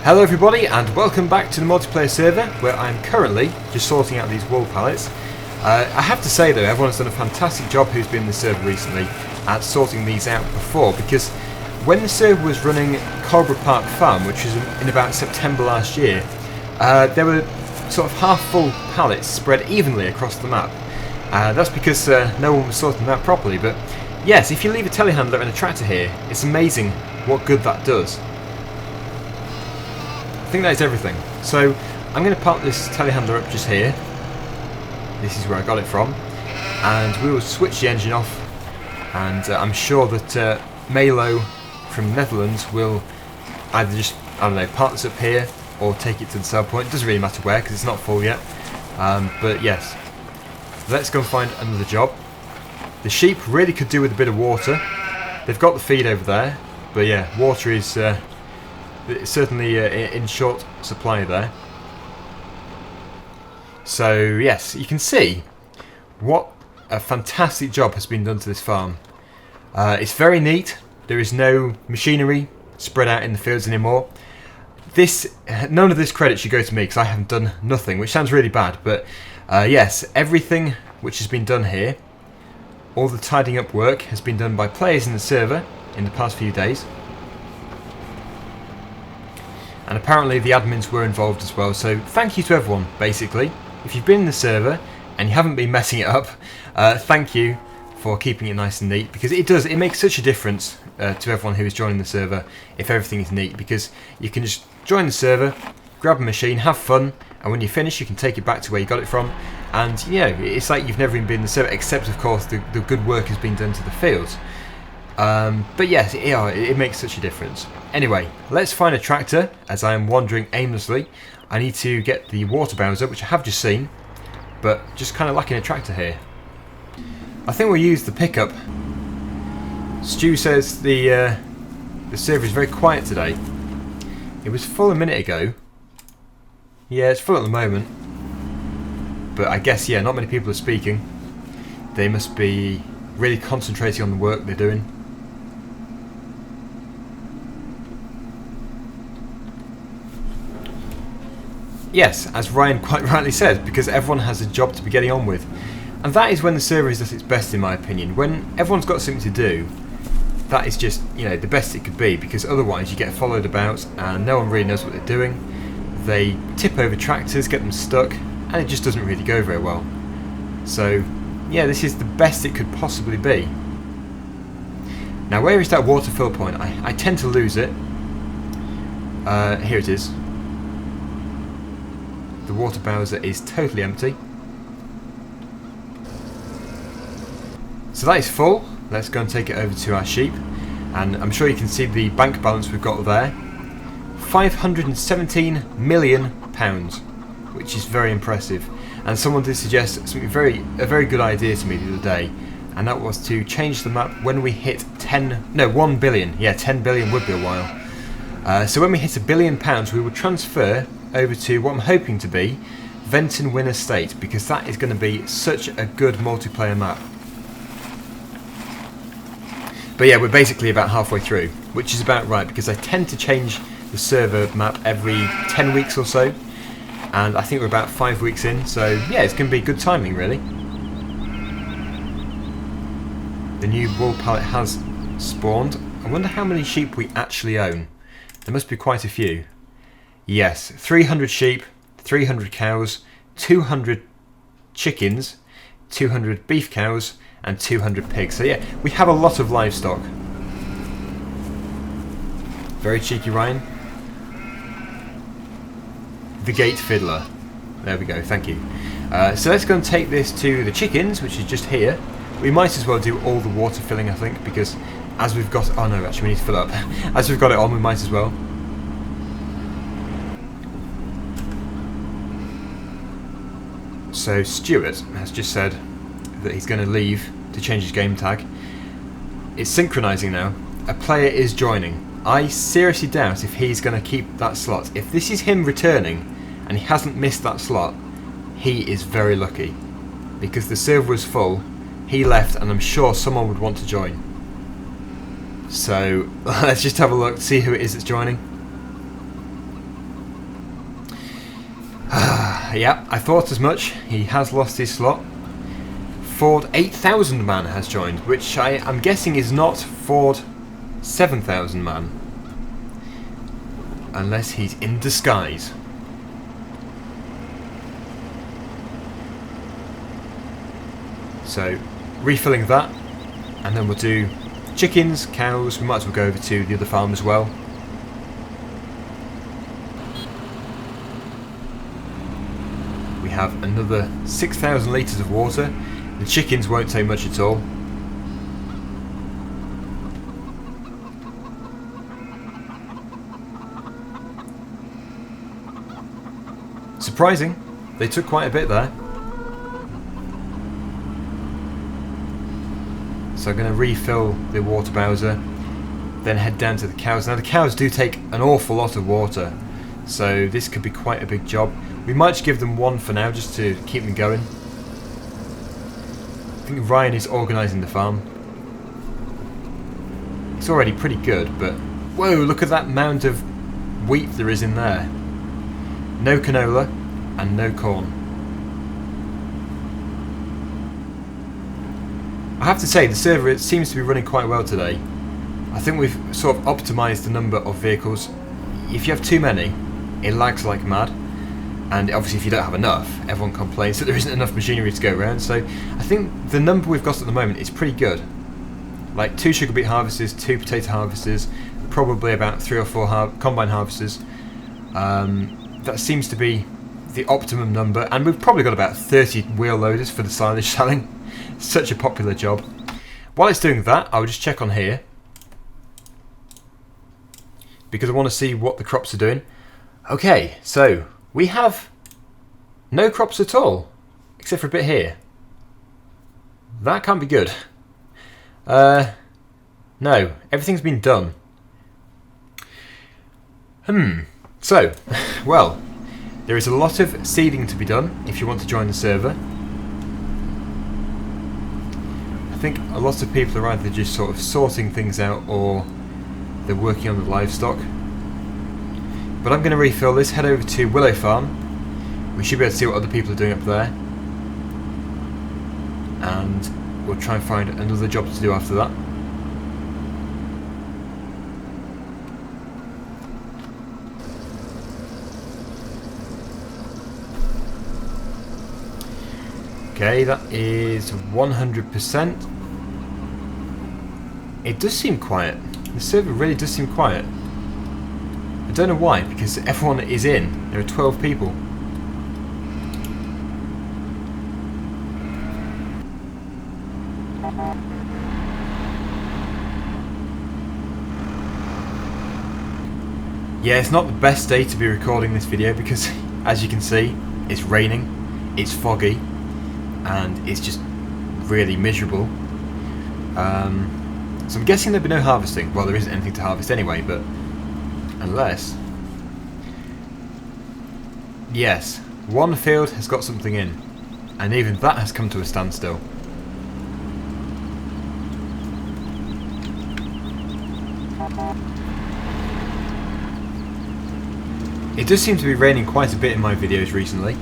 Hello everybody and welcome back to the multiplayer server where I'm currently just sorting out these wool pallets. I have to say though, everyone's done a fantastic job who's been in the server recently at sorting these out before, because when the server was running Cobra Park Farm, which was in about September last year, there were sort of half full pallets spread evenly across the map. That's because no one was sorting them out properly, but yes, if you leave a telehandler and a tractor here, it's amazing what good that does. I think that is everything. So I'm going to park this telehandler up just here. This is where I got it from, and we will switch the engine off, and I'm sure that Malo from Netherlands will either just, I don't know, park this up here or take it to the sell point. It doesn't really matter where because it's not full yet. But yes, let's go and find another job. The sheep really could do with a bit of water. They've got the feed over there, but yeah, water is certainly in short supply there. So yes, you can see what a fantastic job has been done to this farm. It's very neat. There is no machinery spread out in the fields anymore. None of this credit should go to me because I haven't done nothing, which sounds really bad, but yes, everything which has been done here, all the tidying up work has been done by players in the server in the past few days. And apparently the admins were involved as well, so thank you to everyone, basically. If you've been in the server and you haven't been messing it up, thank you for keeping it nice and neat, because it makes such a difference to everyone who is joining the server if everything is neat, because you can just join the server, grab a machine, have fun, and when you finish you can take it back to where you got it from, and you know, it's like you've never even been in the server, except of course the good work has been done to the fields. But yes, it makes such a difference. Anyway, let's find a tractor, as I am wandering aimlessly. I need to get the water bowser, which I have just seen, but just kind of lacking a tractor here. I think we'll use the pickup. Stu says the server is very quiet today. It was full a minute ago. Yeah, it's full at the moment. But I guess, yeah, not many people are speaking. They must be really concentrating on the work they're doing. Yes, as Ryan quite rightly said, because everyone has a job to be getting on with. And that is when the server is at its best, in my opinion. When everyone's got something to do, that is just, you know, the best it could be, because otherwise you get followed about and no one really knows what they're doing. They tip over tractors, get them stuck, and it just doesn't really go very well. So, yeah, this is the best it could possibly be. Now, where is that water fill point? I tend to lose it. Here it is. The water bowser is totally empty. So that is full. Let's go and take it over to our sheep. And I'm sure you can see the bank balance we've got there. £517 million, which is very impressive. And someone did suggest a very good idea to me the other day, and that was to change the map when we hit 1 billion. Yeah, 10 billion would be a while. So when we hit £1 billion, we would transfer over to what I'm hoping to be Venton Estate, because that is going to be such a good multiplayer map. But yeah, we're basically about halfway through, which is about right, because I tend to change the server map every 10 weeks or so, and I think we're about 5 weeks in, so yeah, it's going to be good timing really. The new wool pallet has spawned. I wonder how many sheep we actually own. There must be quite a few. Yes, 300 sheep, 300 cows, 200 chickens, 200 beef cows, and 200 pigs. So yeah, we have a lot of livestock. Very cheeky, Ryan. The gate fiddler. There we go, thank you. So let's go and take this to the chickens, which is just here. We might as well do all the water filling, I think, because as we've got... Oh no, actually we need to fill up. As we've got it on, we might as well. So Stuart has just said that he's going to leave to change his game tag. It's synchronizing now. A player is joining. I seriously doubt if he's going to keep that slot. If this is him returning and he hasn't missed that slot, he is very lucky, because the server was full, he left, and I'm sure someone would want to join. So let's just have a look, see who it is that's joining. Yeah, I thought as much. He has lost his slot. Ford 8,000 man has joined, which I'm guessing is not Ford 7,000 man. Unless he's in disguise. So, refilling that, and then we'll do chickens, cows. We might as well go over to the other farm as well. We have another 6,000 litres of water. The chickens won't take much at all. Surprising, they took quite a bit there. So I'm going to refill the water bowser, then head down to the cows. Now the cows do take an awful lot of water, so this could be quite a big job. We might just give them one for now, just to keep them going. I think Ryan is organising the farm. It's already pretty good, but whoa, look at that mound of wheat there is in there. No canola and no corn. I have to say, the server seems to be running quite well today. I think we've sort of optimised the number of vehicles. If you have too many, it lags like mad. And obviously if you don't have enough, everyone complains that there isn't enough machinery to go around. So I think the number we've got at the moment is pretty good. Like 2 sugar beet harvesters, 2 potato harvesters, probably about 3 or 4 combine harvesters. That seems to be the optimum number. And we've probably got about 30 wheel loaders for the silage selling. Such a popular job. While it's doing that, I'll just check on here, because I want to see what the crops are doing. Okay, so we have no crops at all, except for a bit here. That can't be good. No, everything's been done. So, well, there is a lot of seeding to be done if you want to join the server. I think a lot of people are either just sort of sorting things out or they're working on the livestock. But I'm going to refill this, head over to Willow Farm. We should be able to see what other people are doing up there. And we'll try and find another job to do after that. Okay, that is 100%. It does seem quiet. The server really does seem quiet. I don't know why, because everyone is in. There are 12 people. Yeah, it's not the best day to be recording this video because, as you can see, it's raining, it's foggy, and it's just really miserable. So I'm guessing there'll be no harvesting. Well, there isn't anything to harvest anyway, but unless... Yes, one field has got something in, and even that has come to a standstill. It does seem to be raining quite a bit in my videos recently.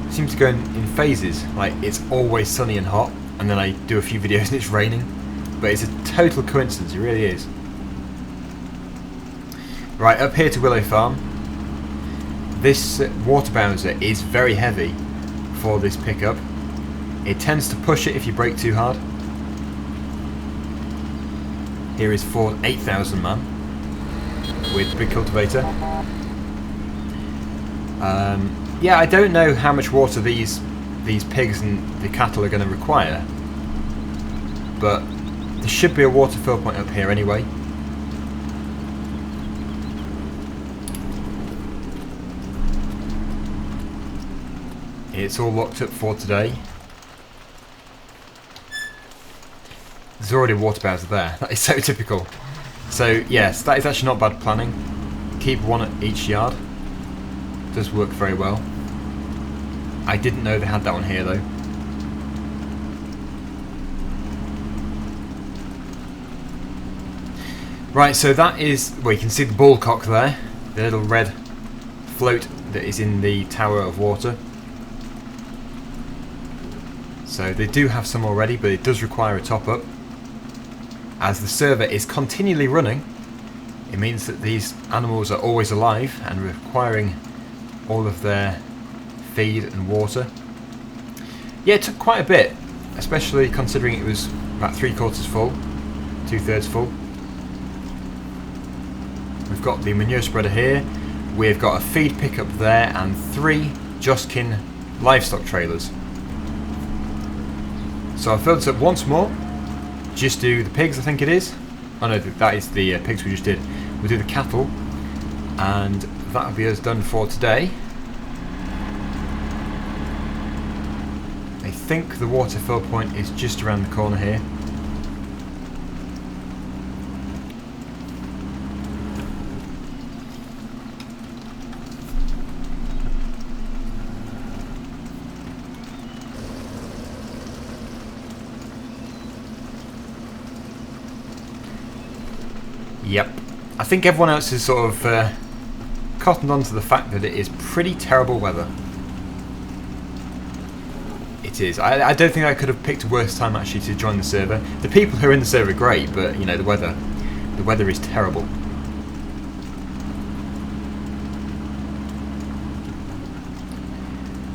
It seems to go in phases, like it's always sunny and hot, and then I do a few videos and it's raining. But it's a total coincidence, it really is. Right, up here to Willow Farm. This water bowser is very heavy for this pickup. It tends to push it if you brake too hard. Here is Ford 8,000 man with the big cultivator. Yeah, I don't know how much water these pigs and the cattle are going to require, but there should be a water fill point up here anyway. It's all locked up for today. There's already a water bowser there. That is so typical. So yes, that is actually not bad planning. Keep one at each yard. Does work very well. I didn't know they had that one here though. Right, so that is, well, you can see the bullcock there, the little red float that is in the tower of water. So they do have some already, but it does require a top up. As the server is continually running, it means that these animals are always alive and requiring all of their feed and water. Yeah, it took quite a bit, especially considering it was about 3/4 full, 2/3 full. We've got the manure spreader here, we've got a feed pickup there, and 3 Joskin livestock trailers. So I'll fill this up once more. Just do the pigs, I think it is. Oh no, that is the pigs we just did. We'll do the cattle, and that'll be us done for today. I think the water fill point is just around the corner here. Yep, I think everyone else is sort of cottoned on to the fact that it is pretty terrible weather. It is. I don't think I could have picked a worse time actually to join the server. The people who are in the server are great, but you know, the weather is terrible.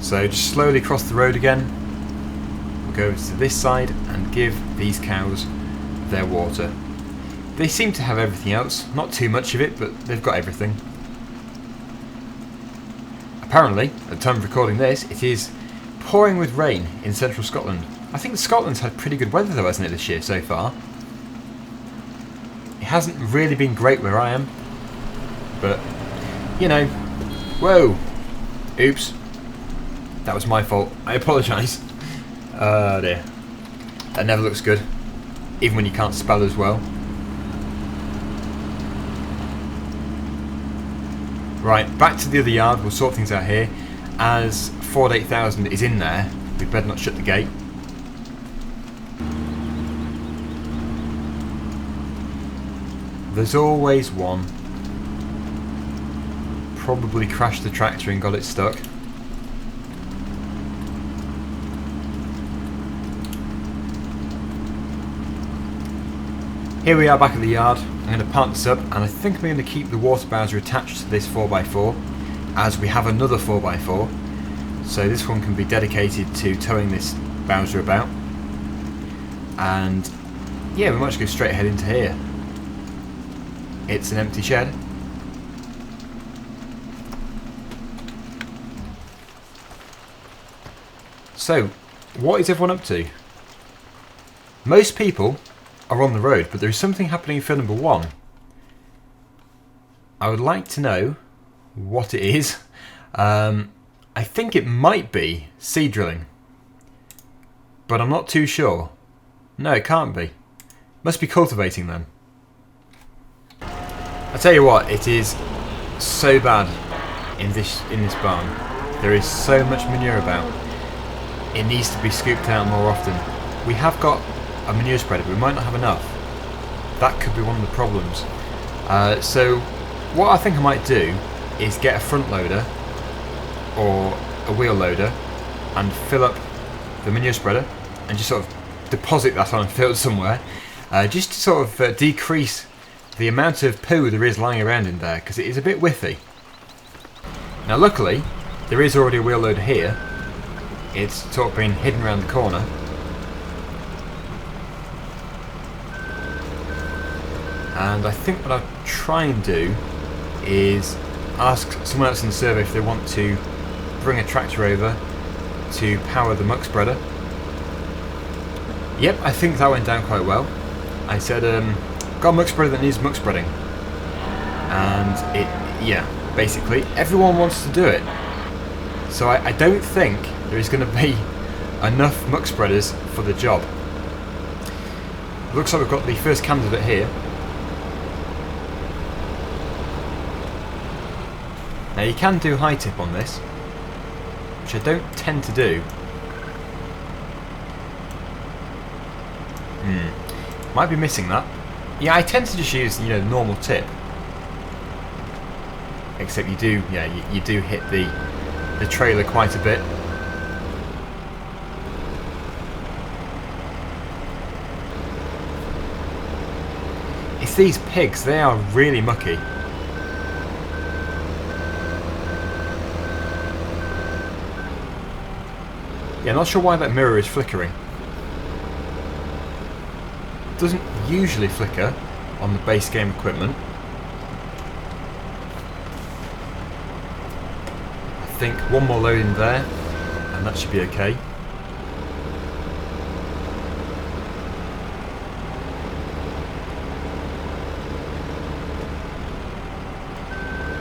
So just slowly cross the road again. We'll go over to this side and give these cows their water. They seem to have everything else, not too much of it, but they've got everything. Apparently, at the time of recording this, it is pouring with rain in central Scotland. I think Scotland's had pretty good weather though, hasn't it, this year so far? It hasn't really been great where I am, but, you know, whoa, oops, that was my fault, I apologise. Oh dear, that never looks good, even when you can't spell as well. Right, back to the other yard, we'll sort things out here. As Ford 8000 is in there, we'd better not shut the gate. There's always one. Probably crashed the tractor and got it stuck. Here we are back at the yard. I'm going to park this up, and I think I'm going to keep the water bowser attached to this 4x4, as we have another 4x4, so this one can be dedicated to towing this bowser about. And yeah, we might just go straight ahead into here. It's an empty shed. So, what is everyone up to? Most people are on the road, but there is something happening in field number 1. I would like to know what it is. I think it might be seed drilling, but I'm not too sure. No, it can't be. Must be cultivating then. I tell you what, it is so bad in this barn. There is so much manure about. It needs to be scooped out more often. We have got a manure spreader, but we might not have enough. That could be one of the problems. So what I think I might do is get a front loader or a wheel loader and fill up the manure spreader and just sort of deposit that on a field somewhere, just to sort of decrease the amount of poo there is lying around in there, because it is a bit whiffy. Now luckily there is already a wheel loader here. It's sort of been hidden around the corner. And I think what I'll try and do is ask someone else in the server if they want to bring a tractor over to power the muck spreader. Yep, I think that went down quite well. I said, got a muck spreader that needs muck spreading. And yeah, basically, everyone wants to do it. So I don't think there is going to be enough muck spreaders for the job. Looks like we've got the first candidate here. Now you can do high tip on this, which I don't tend to do. Might be missing that. Yeah, I tend to just use, you know, the normal tip. except you do, yeah, you do hit the trailer quite a bit. It's these pigs, they are really mucky. Yeah, not sure why that mirror is flickering. It doesn't usually flicker on the base game equipment. I think one more load in there and that should be okay.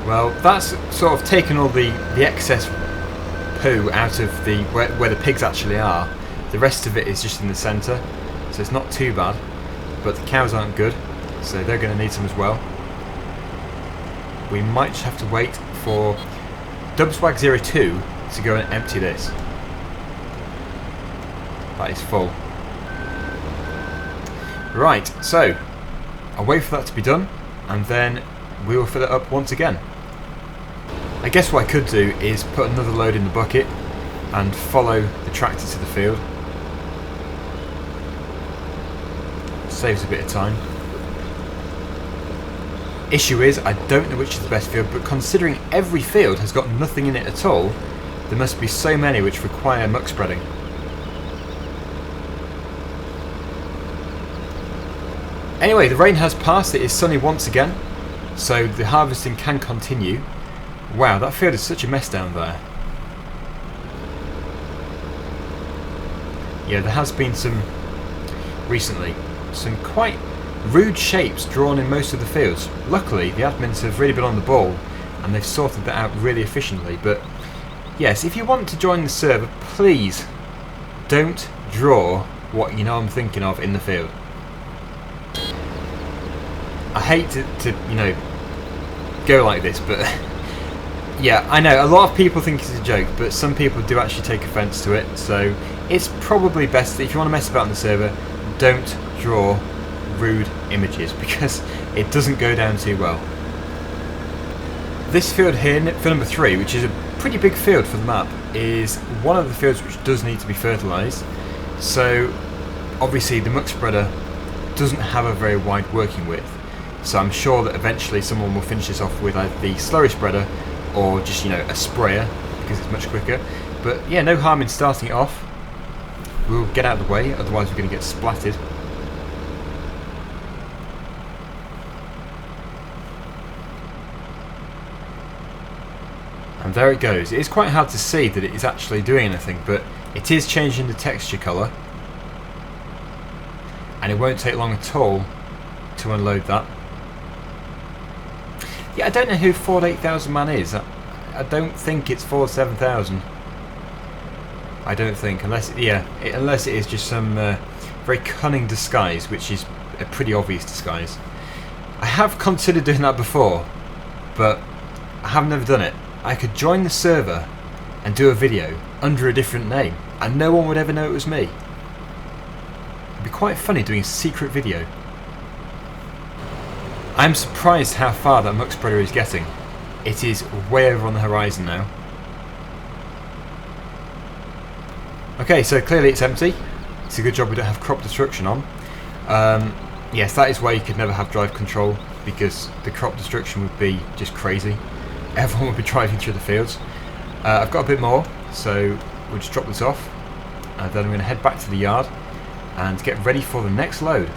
Well, that's sort of taken all the excess poo out of the where the pigs actually are. The rest of it is just in the centre, so it's not too bad. But the cows aren't good, so they're going to need some as well. We might just have to wait for Dubswag02 to go and empty this. That is full. Right, so I'll wait for that to be done, and then we will fill it up once again. I guess what I could do is put another load in the bucket and follow the tractor to the field. Saves a bit of time. Issue is, I don't know which is the best field, but considering every field has got nothing in it at all, there must be so many which require muck spreading. Anyway, the rain has passed, it is sunny once again, so the harvesting can continue. Wow, that field is such a mess down there. Yeah, there has been recently, some quite rude shapes drawn in most of the fields. Luckily, the admins have really been on the ball and they've sorted that out really efficiently. But yes, if you want to join the server, please don't draw what you know I'm thinking of in the field. I hate to you know, go like this, but yeah, I know, a lot of people think it's a joke, but some people do actually take offence to it, so it's probably best that if you want to mess about on the server, don't draw rude images, because it doesn't go down too well. This field here, field number 3, which is a pretty big field for the map, is one of the fields which does need to be fertilised, so obviously the muck spreader doesn't have a very wide working width, so I'm sure that eventually someone will finish this off with either the slurry spreader or just, you know, a sprayer, because it's much quicker. But yeah, no harm in starting it off. We'll get out of the way, otherwise we're going to get splattered. And there it goes. It is quite hard to see that it is actually doing anything, but it is changing the texture colour. And it won't take long at all to unload that. Yeah, I don't know who Ford 8000 man is. I don't think it's Ford 7000. I don't think, unless unless it is just some very cunning disguise, which is a pretty obvious disguise. I have considered doing that before, but I have never done it. I could join the server and do a video under a different name, and no one would ever know it was me. It'd be quite funny doing a secret video. I'm surprised how far that muck spreader is getting. It is way over on the horizon now. Okay, so clearly it's empty. It's a good job we don't have crop destruction on. Yes, that is why you could never have drive control, because the crop destruction would be just crazy. Everyone would be driving through the fields. I've got a bit more, so we'll just drop this off, and then I'm going to head back to the yard and get ready for the next load.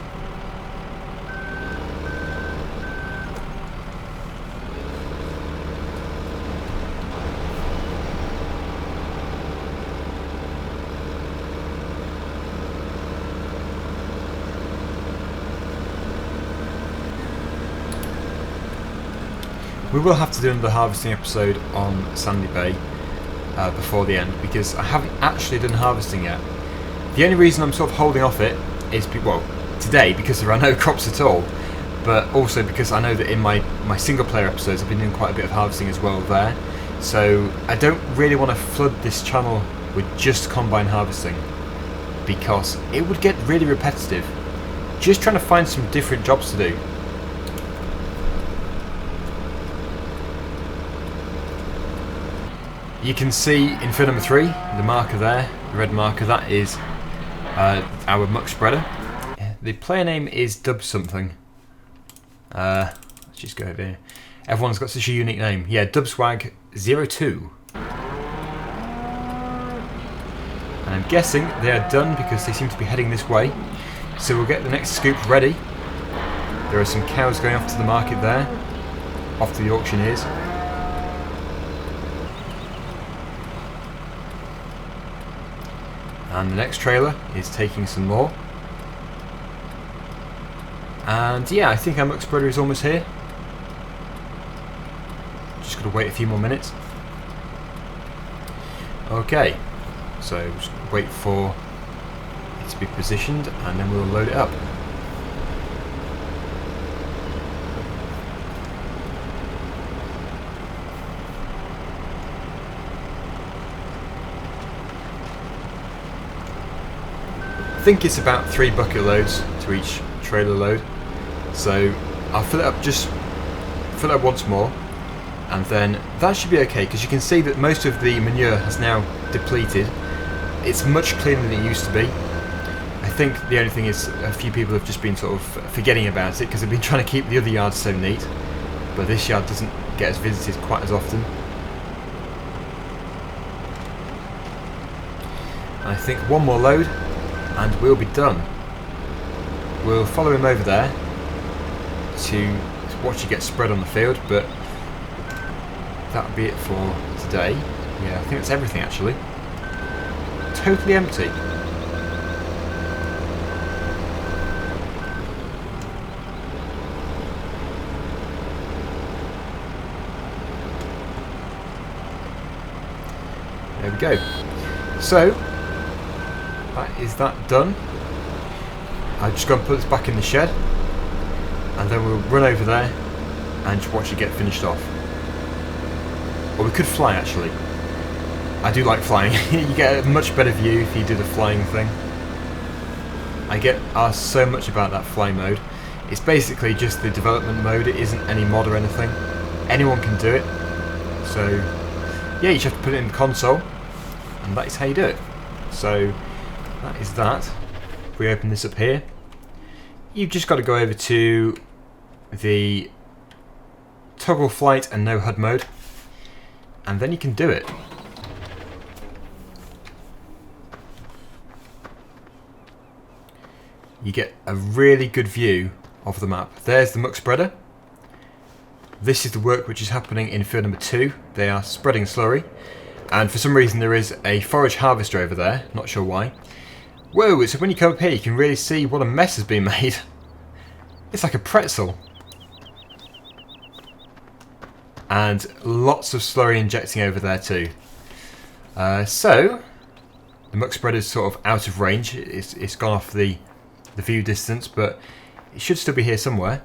We will have to do another harvesting episode on Sandy Bay before the end, because I haven't actually done harvesting yet. The only reason I'm sort of holding off it is, well, today, because there are no crops at all, but also because I know that in my single player episodes I've been doing quite a bit of harvesting as well there, so I don't really want to flood this channel with just combine harvesting, because it would get really repetitive just trying to find some different jobs to do. You can see in field number 3, the marker there, the red marker, that is our muck spreader. The player name is Dub something. Let's just go over here. Everyone's got such a unique name. Yeah, Dubswag02. And I'm guessing they are done because they seem to be heading this way. So we'll get the next scoop ready. There are some cows going off to the market there, off to the auctioneers. And the next trailer is taking some more. And yeah, I think our muck spreader is almost here. Just got to wait a few more minutes. Okay, so just wait for it to be positioned and then we'll load it up. I think it's about 3 bucket loads to each trailer load, so I'll fill it up, just fill it up once more, and then that should be okay because you can see that most of the manure has now depleted. It's much cleaner than it used to be. I think the only thing is a few people have just been sort of forgetting about it because they've been trying to keep the other yards so neat, but this yard doesn't get as visited quite as often. I think one more load and we'll be done. We'll follow him over there to watch it get spread on the field, but that'll be it for today. Yeah, I think that's everything actually. Totally empty. There we go. So that is that done. I'm just going to put this back in the shed and then we'll run over there and just watch it get finished off. Or we could fly actually. I do like flying. You get a much better view if you do the flying thing. I get asked so much about that fly mode. It's basically just the development mode, it isn't any mod or anything. Anyone can do it. So yeah, you just have to put it in the console and that is how you do it. So that is that. If we open this up here, you've just got to go over to the toggle flight and no HUD mode, and then you can do it. You get a really good view of the map. There's the muck spreader. This is the work which is happening in field number 2. They are spreading slurry, and for some reason there is a forage harvester over there, not sure why. Whoa, so when you come up here you can really see what a mess has been made. It's like a pretzel. And lots of slurry injecting over there too. So, the muck spreader is sort of out of range. It's gone off the view distance, but it should still be here somewhere.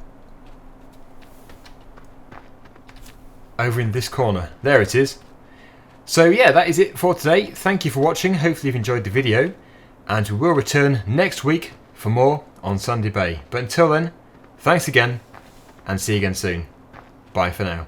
Over in this corner. There it is. So yeah, that is it for today. Thank you for watching. Hopefully you've enjoyed the video. And we will return next week for more on Sandy Bay. But until then, thanks again, and see you again soon. Bye for now.